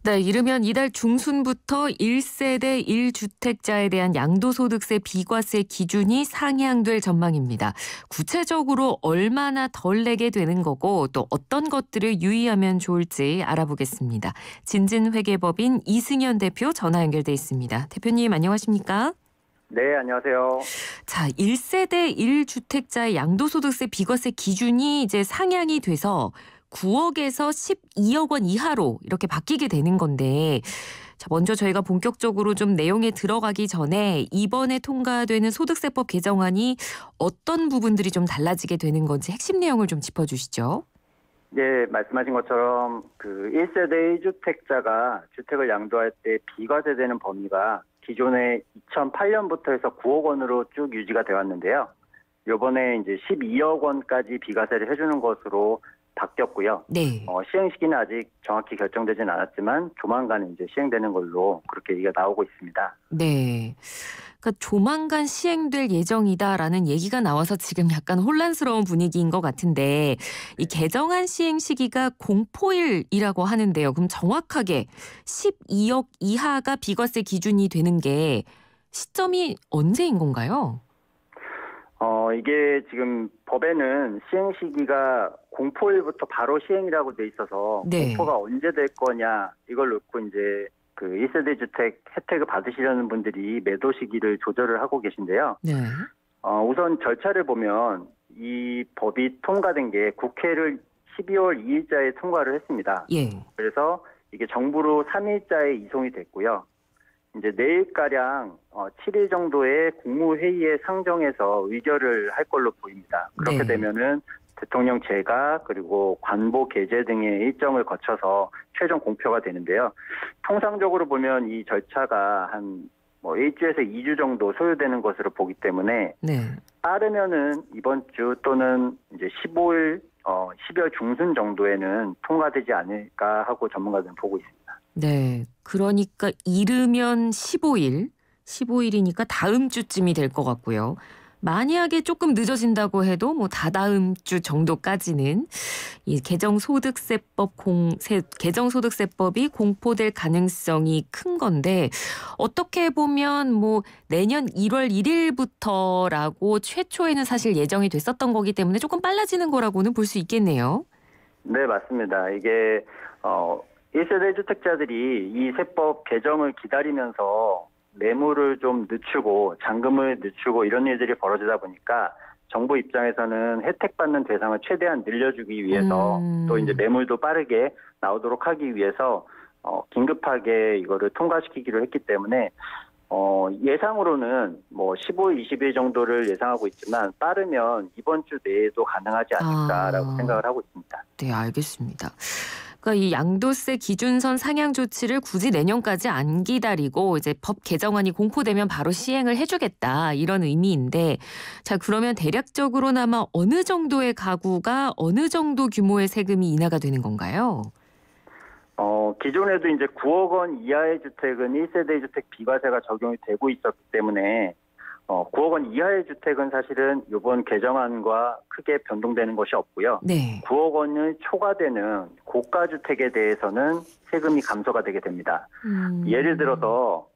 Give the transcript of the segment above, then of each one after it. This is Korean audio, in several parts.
네, 이르면 이달 중순부터 1세대 1주택자에 대한 양도소득세 비과세 기준이 상향될 전망입니다. 구체적으로 얼마나 덜 내게 되는 거고 또 어떤 것들을 유의하면 좋을지 알아보겠습니다. 진진회계법인 이승현 대표 전화 연결돼 있습니다. 대표님 안녕하십니까? 네, 안녕하세요. 자, 1세대 1주택자의 양도소득세 비과세 기준이 이제 상향이 돼서 9억에서 12억 원 이하로 이렇게 바뀌게 되는 건데, 자, 먼저 저희가 본격적으로 좀 내용에 들어가기 전에 이번에 통과되는 소득세법 개정안이 어떤 부분들이 좀 달라지게 되는 건지 핵심 내용을 좀 짚어주시죠. 네, 말씀하신 것처럼 그 1세대 1주택자가 주택을 양도할 때 비과세되는 범위가 기존에 2008년부터 해서 9억 원으로 쭉 유지가 되어 왔는데요. 이번에 이제 12억 원까지 비과세를 해주는 것으로 바뀌었고요. 네. 시행 시기는 아직 정확히 결정되진 않았지만 조만간 이제 시행되는 걸로 그렇게 얘기가 나오고 있습니다. 네. 그러니까 조만간 시행될 예정이다라는 얘기가 나와서 지금 약간 혼란스러운 분위기인 것 같은데, 이 개정안 시행 시기가 공포일이라고 하는데요. 그럼 정확하게 12억 이하가 비과세 기준이 되는 게 시점이 언제인 건가요? 이게 지금 법에는 시행 시기가 공포일부터 바로 시행이라고 돼 있어서 네. 공포가 언제 될 거냐 이걸 놓고 이제 그 1세대 주택 혜택을 받으시려는 분들이 매도 시기를 조절을 하고 계신데요. 네. 우선 절차를 보면 이 법이 통과된 게 국회를 12월 2일자에 통과를 했습니다. 예. 그래서 이게 정부로 3일자에 이송이 됐고요. 이제 내일가량 7일 정도의 국무회의에 상정해서 의결을 할 걸로 보입니다. 그렇게 네. 되면은 대통령 제가 그리고 관보 게재 등의 일정을 거쳐서 최종 공표가 되는데요. 통상적으로 보면 이 절차가 한 일주에서 2주 정도 소요되는 것으로 보기 때문에 네. 빠르면은 이번 주 또는 이제 15일, 12월 중순 정도에는 통과되지 않을까 하고 전문가들은 보고 있습니다. 네. 그러니까 이르면 15일이니까 다음 주쯤이 될 것 같고요. 만약에 조금 늦어진다고 해도 뭐 다다음 주 정도까지는 이 개정소득세법이 공포될 가능성이 큰 건데, 어떻게 보면 뭐 내년 1월 1일부터라고 최초에는 사실 예정이 됐었던 거기 때문에 조금 빨라지는 거라고는 볼 수 있겠네요. 네, 맞습니다. 이게 1세대 주택자들이 이 세법 개정을 기다리면서 매물을 좀 늦추고 잔금을 늦추고 이런 일들이 벌어지다 보니까 정부 입장에서는 혜택받는 대상을 최대한 늘려주기 위해서 또 이제 매물도 빠르게 나오도록 하기 위해서 긴급하게 이거를 통과시키기로 했기 때문에 예상으로는 뭐 15일, 20일 정도를 예상하고 있지만 빠르면 이번 주 내에도 가능하지 않을까라고 생각을 하고 있습니다. 네, 알겠습니다. 그러니까 이 양도세 기준선 상향 조치를 굳이 내년까지 안 기다리고 이제 법 개정안이 공포되면 바로 시행을 해주겠다 이런 의미인데, 자, 그러면 대략적으로나마 어느 정도의 가구가 어느 정도 규모의 세금이 인하가 되는 건가요? 기존에도 이제 9억 원 이하의 주택은 1세대 주택 비과세가 적용이 되고 있었기 때문에 9억 원 이하의 주택은 사실은 이번 개정안과 크게 변동되는 것이 없고요. 네. 9억 원을 초과되는 고가 주택에 대해서는 세금이 감소가 되게 됩니다. 예를 들어서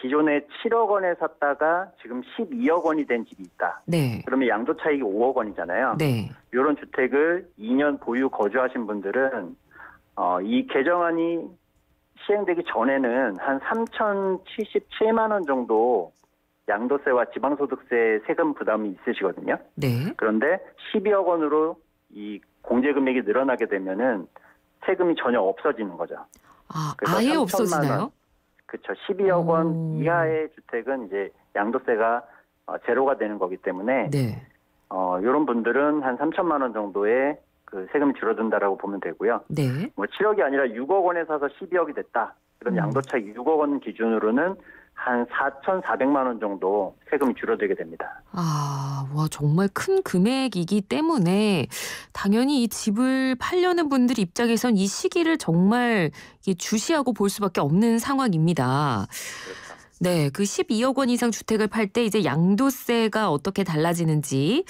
기존에 7억 원에 샀다가 지금 12억 원이 된 집이 있다. 네. 그러면 양도 차익이 5억 원이잖아요. 네. 이런 주택을 2년 보유 거주하신 분들은 이 개정안이 시행되기 전에는 한 3,077만 원 정도 양도세와 지방소득세 세금 부담이 있으시거든요. 네. 그런데 12억 원으로 이 공제금액이 늘어나게 되면은 세금이 전혀 없어지는 거죠. 그래서 아예 3천만 없어지나요? 원, 그렇죠. 12억 원 이하의 주택은 이제 양도세가 제로가 되는 거기 때문에 네. 이런 분들은 한 3천만 원 정도의 그 세금이 줄어든다라고 보면 되고요. 네. 뭐 7억이 아니라 6억 원에 사서 12억이 됐다. 그럼 양도차익 6억 원 기준으로는 한 4,400만 원 정도 세금이 줄어들게 됩니다. 와, 정말 큰 금액이기 때문에 당연히 이 집을 팔려는 분들 입장에선 이 시기를 정말 주시하고 볼 수밖에 없는 상황입니다. 그렇죠. 네, 그 12억 원 이상 주택을 팔 때 이제 양도세가 어떻게 달라지는지,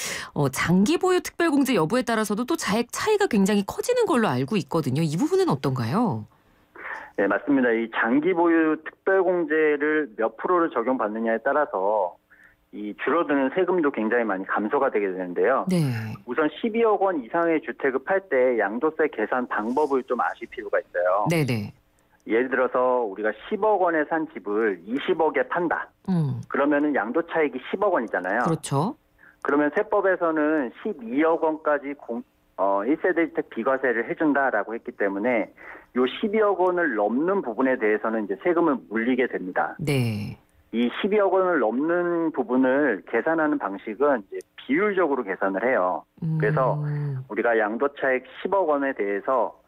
장기 보유 특별공제 여부에 따라서도 또 차이가 굉장히 커지는 걸로 알고 있거든요. 이 부분은 어떤가요? 네, 맞습니다. 이 장기 보유 특별공제를 몇 프로를 적용받느냐에 따라서 이 줄어드는 세금도 굉장히 많이 감소가 되게 되는데요. 네. 우선 12억 원 이상의 주택을 팔 때 양도세 계산 방법을 좀 아실 필요가 있어요. 네네. 예를 들어서 우리가 10억 원에 산 집을 20억에 판다. 그러면은 양도 차익이 10억 원이잖아요. 그렇죠. 그러면 세법에서는 12억 원까지 1세대 주택 비과세를 해준다라고 했기 때문에 요 12억 원을 넘는 부분에 대해서는 이제 세금을 물리게 됩니다. 네. 이 12억 원을 넘는 부분을 계산하는 방식은 이제 비율적으로 계산을 해요. 그래서 우리가 양도차익 10억 원에 대해서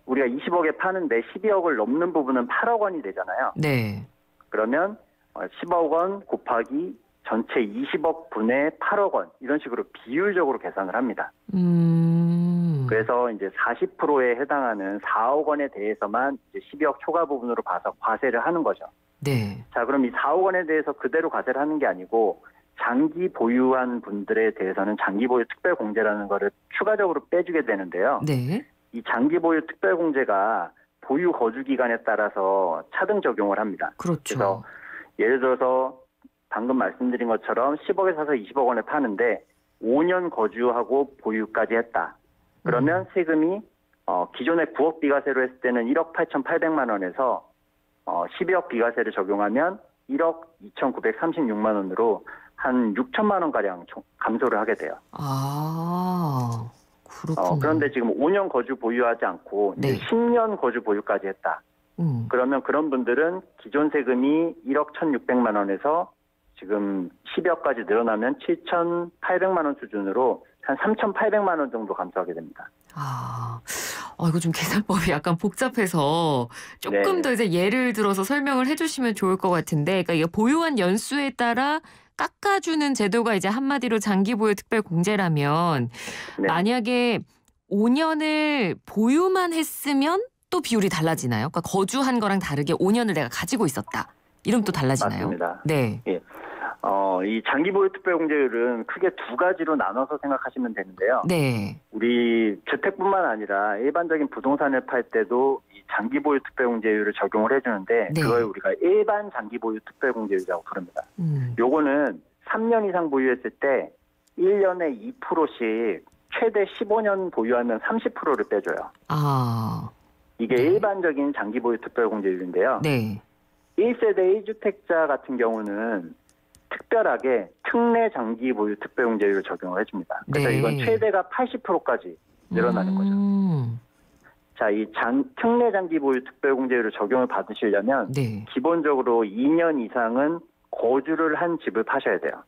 우리가 20억에 파는데 12억을 넘는 부분은 8억 원이 되잖아요. 네. 그러면 10억 원 곱하기 전체 20억 분의 8억 원 이런 식으로 비율적으로 계산을 합니다. 그래서 이제 40%에 해당하는 4억 원에 대해서만 이제 12억 초과 부분으로 봐서 과세를 하는 거죠. 네. 자, 그럼 이 4억 원에 대해서 그대로 과세를 하는 게 아니고 장기 보유한 분들에 대해서는 장기 보유 특별 공제라는 거를 추가적으로 빼주게 되는데요. 네. 이 장기 보유 특별 공제가 보유 거주 기간에 따라서 차등 적용을 합니다. 그렇죠. 그래서 예를 들어서 방금 말씀드린 것처럼 10억에 사서 20억 원에 파는데 5년 거주하고 보유까지 했다. 그러면 세금이 기존에 9억 비과세로 했을 때는 1억 8,800만 원에서 12억 비과세를 적용하면 1억 2,936만 원으로 한 6천만 원가량 감소를 하게 돼요. 아, 그렇군요. 그런데 지금 5년 거주 보유하지 않고 네. 이제 10년 거주 보유까지 했다. 그러면 그런 분들은 기존 세금이 1억 1,600만 원에서 지금 10억까지 늘어나면 7,800만 원 수준으로 한 3,800만 원 정도 감소하게 됩니다. 이거 좀 계산법이 약간 복잡해서 조금 네. 더 이제 예를 들어서 설명을 해주시면 좋을 것 같은데, 그러니까 이게 보유한 연수에 따라 깎아주는 제도가 이제 한마디로 장기 보유 특별 공제라면 네. 만약에 5년을 보유만 했으면 또 비율이 달라지나요? 그러니까 거주한 거랑 다르게 5년을 내가 가지고 있었다. 이러면 또 달라지나요? 맞습니다. 네. 예. 이 장기 보유 특별 공제율은 크게 두 가지로 나눠서 생각하시면 되는데요. 네. 우리 주택뿐만 아니라 일반적인 부동산을 팔 때도 이 장기 보유 특별 공제율을 적용을 해주는데 네. 그걸 우리가 일반 장기 보유 특별 공제율이라고 부릅니다. 요거는 3년 이상 보유했을 때 1년에 2%씩 최대 15년 보유하면 30%를 빼줘요. 이게 네. 일반적인 장기 보유 특별 공제율인데요. 네. 1세대 1주택자 같은 경우는 특별하게 특례 장기 보유 특별 공제율을 적용을 해줍니다. 그래서 네. 이건 최대가 80%까지 늘어나는 거죠. 자, 이 특례 장기 보유 특별 공제율을 적용을 받으시려면 네. 기본적으로 2년 이상은 거주를 한 집을 파셔야 돼요.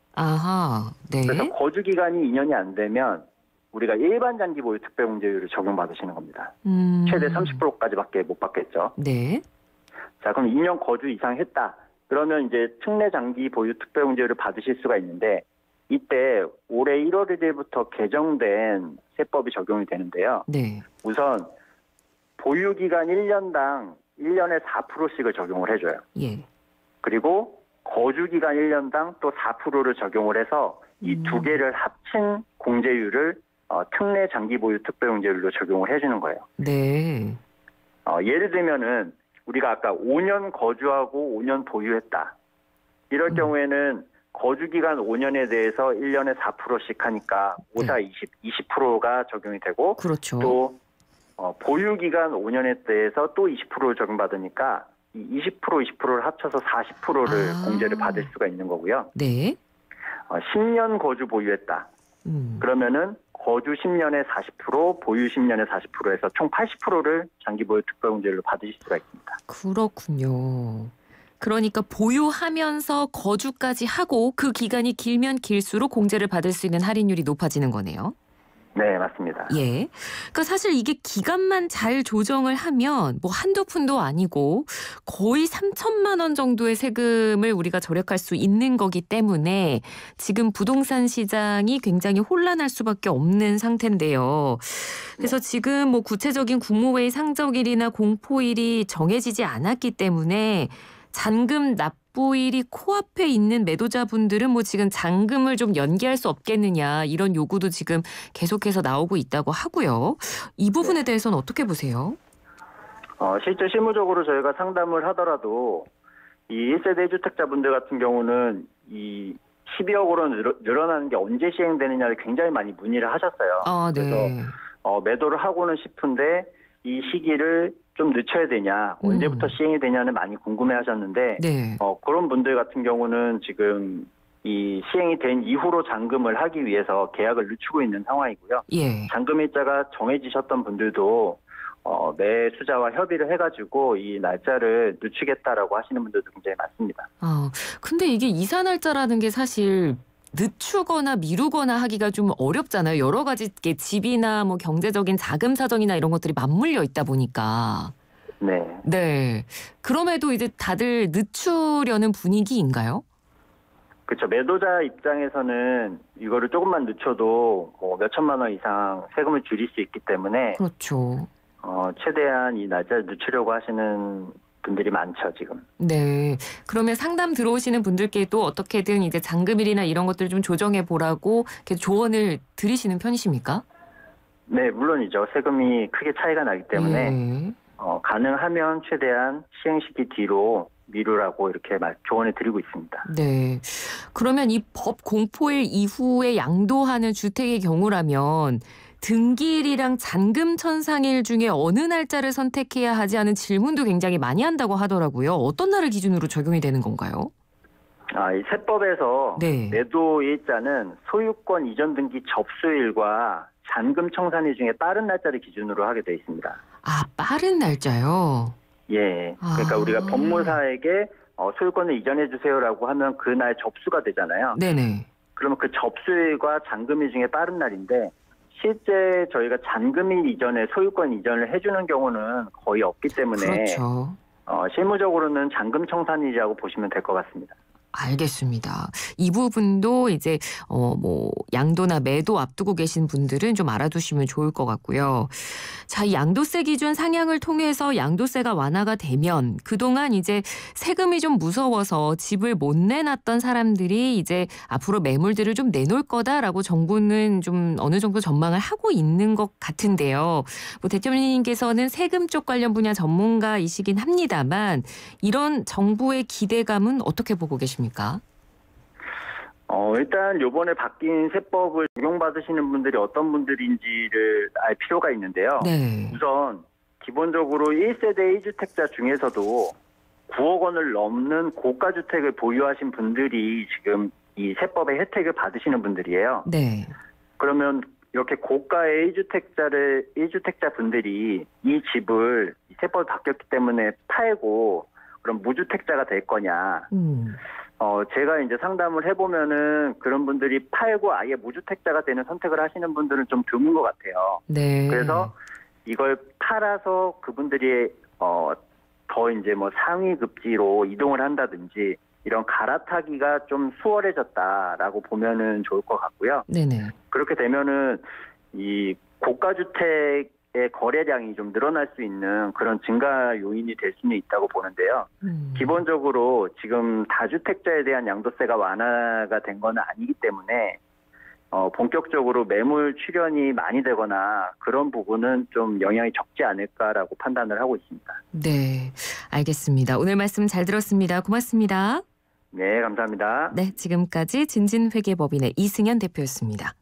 네. 그래서 거주 기간이 2년이 안 되면 우리가 일반 장기 보유 특별 공제율을 적용받으시는 겁니다. 최대 30%까지밖에 못 받겠죠. 네. 자, 그럼 2년 거주 이상 했다. 그러면 이제 특례 장기 보유 특별 공제율을 받으실 수가 있는데 이때 올해 1월 1일부터 개정된 세법이 적용이 되는데요. 네. 우선 보유 기간 1년당 1년에 4%씩을 적용을 해줘요. 예. 그리고 거주 기간 1년당 또 4%를 적용을 해서 이 두 개를 합친 공제율을 특례 장기 보유 특별 공제율로 적용을 해주는 거예요. 네. 예를 들면은 우리가 아까 5년 거주하고 5년 보유했다. 이럴 경우에는 거주 기간 5년에 대해서 1년에 4%씩 하니까 5, 4, 20%가 적용이 되고 그렇죠. 또 보유 기간 5년에 대해서 또 20%를 적용받으니까 이 20%를 합쳐서 40%를 공제를 받을 수가 있는 거고요. 네. 10년 거주 보유했다. 그러면은 거주 10년에 40%, 보유 10년에 40%에서 총 80%를 장기 보유 특별 공제율로 받으실 수가 있습니다. 그렇군요. 그러니까 보유하면서 거주까지 하고 그 기간이 길면 길수록 공제를 받을 수 있는 할인율이 높아지는 거네요. 네, 맞습니다. 예. 그러니까 사실 이게 기간만 잘 조정을 하면 뭐 한두 푼도 아니고 거의 3천만 원 정도의 세금을 우리가 절약할 수 있는 거기 때문에 지금 부동산 시장이 굉장히 혼란할 수밖에 없는 상태인데요. 그래서 지금 뭐 구체적인 국무회의 상정일이나 공포일이 정해지지 않았기 때문에 잔금 납부일이 코앞에 있는 매도자분들은 뭐 지금 잔금을 좀 연기할 수 없겠느냐 이런 요구도 지금 계속해서 나오고 있다고 하고요. 이 부분에 대해서는 어떻게 보세요? 실제 실무적으로 저희가 상담을 하더라도 이 1세대 1주택자분들 같은 경우는 이 12억으로 늘어나는 게 언제 시행되느냐를 굉장히 많이 문의를 하셨어요. 네. 그래서 매도를 하고는 싶은데 이 시기를 좀 늦춰야 되냐, 언제부터 시행이 되냐는 많이 궁금해하셨는데 네. 그런 분들 같은 경우는 지금 이 시행이 된 이후로 잔금을 하기 위해서 계약을 늦추고 있는 상황이고요. 예. 잔금 일자가 정해지셨던 분들도 매수자와 협의를 해가지고 이 날짜를 늦추겠다라고 하시는 분들도 굉장히 많습니다. 근데 이게 이사 날짜라는 게 사실 늦추거나 미루거나 하기가 좀 어렵잖아요. 여러 가지 집이나 뭐 경제적인 자금 사정이나 이런 것들이 맞물려 있다 보니까. 네. 네. 그럼에도 이제 다들 늦추려는 분위기인가요? 그렇죠. 매도자 입장에서는 이거를 조금만 늦춰도 뭐 몇천만 원 이상 세금을 줄일 수 있기 때문에 그렇죠. 최대한 이 날짜를 늦추려고 하시는 분들이 많죠, 지금. 네. 그러면 상담 들어오시는 분들께도 어떻게든 이제 잔금일이나 이런 것들 좀 조정해 보라고 이렇게 조언을 드리시는 편이십니까? 네, 물론이죠. 세금이 크게 차이가 나기 때문에 예. 가능하면 최대한 시행 시기 뒤로 미루라고 이렇게 조언을 드리고 있습니다. 네. 그러면 이 법 공포일 이후에 양도하는 주택의 경우라면 등기일이랑 잔금 천상일 중에 어느 날짜를 선택해야 하지 하는 질문도 굉장히 많이 한다고 하더라고요. 어떤 날을 기준으로 적용이 되는 건가요? 이 세법에서 네. 매도 일자는 소유권 이전 등기 접수일과 잔금 청산일 중에 빠른 날짜를 기준으로 하게 되어 있습니다. 빠른 날짜요? 예. 그러니까 우리가 법무사에게 소유권을 이전해 주세요라고 하면 그날 접수가 되잖아요. 네네. 그러면 그 접수일과 잔금일 중에 빠른 날인데 실제 저희가 잔금일 이전에 소유권 이전을 해주는 경우는 거의 없기 때문에 그렇죠. 실무적으로는 잔금 청산일이라고 보시면 될 것 같습니다. 알겠습니다. 이 부분도 이제 뭐 양도나 매도 앞두고 계신 분들은 좀 알아두시면 좋을 것 같고요. 자, 이 양도세 기준 상향을 통해서 양도세가 완화가 되면 그동안 이제 세금이 좀 무서워서 집을 못 내놨던 사람들이 이제 앞으로 매물들을 좀 내놓을 거다라고 정부는 좀 어느 정도 전망을 하고 있는 것 같은데요. 뭐 대통령님께서는 세금 쪽 관련 분야 전문가이시긴 합니다만 이런 정부의 기대감은 어떻게 보고 계십니까? 일단 요번에 바뀐 세법을 적용받으시는 분들이 어떤 분들인지를 알 필요가 있는데요. 네. 우선 기본적으로 1세대 1주택자 중에서도 9억 원을 넘는 고가주택을 보유하신 분들이 지금 이 세법의 혜택을 받으시는 분들이에요. 네. 그러면 이렇게 고가의 1주택자 분들이 이 집을 이 세법이 바뀌었기 때문에 팔고 그럼 무주택자가 될 거냐. 제가 이제 상담을 해보면은 그런 분들이 팔고 아예 무주택자가 되는 선택을 하시는 분들은 좀 드문 것 같아요. 네. 그래서 이걸 팔아서 그분들이 더 이제 뭐 상위 급지로 이동을 한다든지 이런 갈아타기가 좀 수월해졌다라고 보면은 좋을 것 같고요. 네네. 그렇게 되면은 이 고가주택의 거래량이 좀 늘어날 수 있는 그런 증가 요인이 될 수는 있다고 보는데요. 기본적으로 지금 다주택자에 대한 양도세가 완화가 된 건 아니기 때문에 본격적으로 매물 출현이 많이 되거나 그런 부분은 좀 영향이 적지 않을까라고 판단을 하고 있습니다. 네, 알겠습니다. 오늘 말씀 잘 들었습니다. 고맙습니다. 네, 감사합니다. 네, 지금까지 진진회계법인의 이승현 대표였습니다.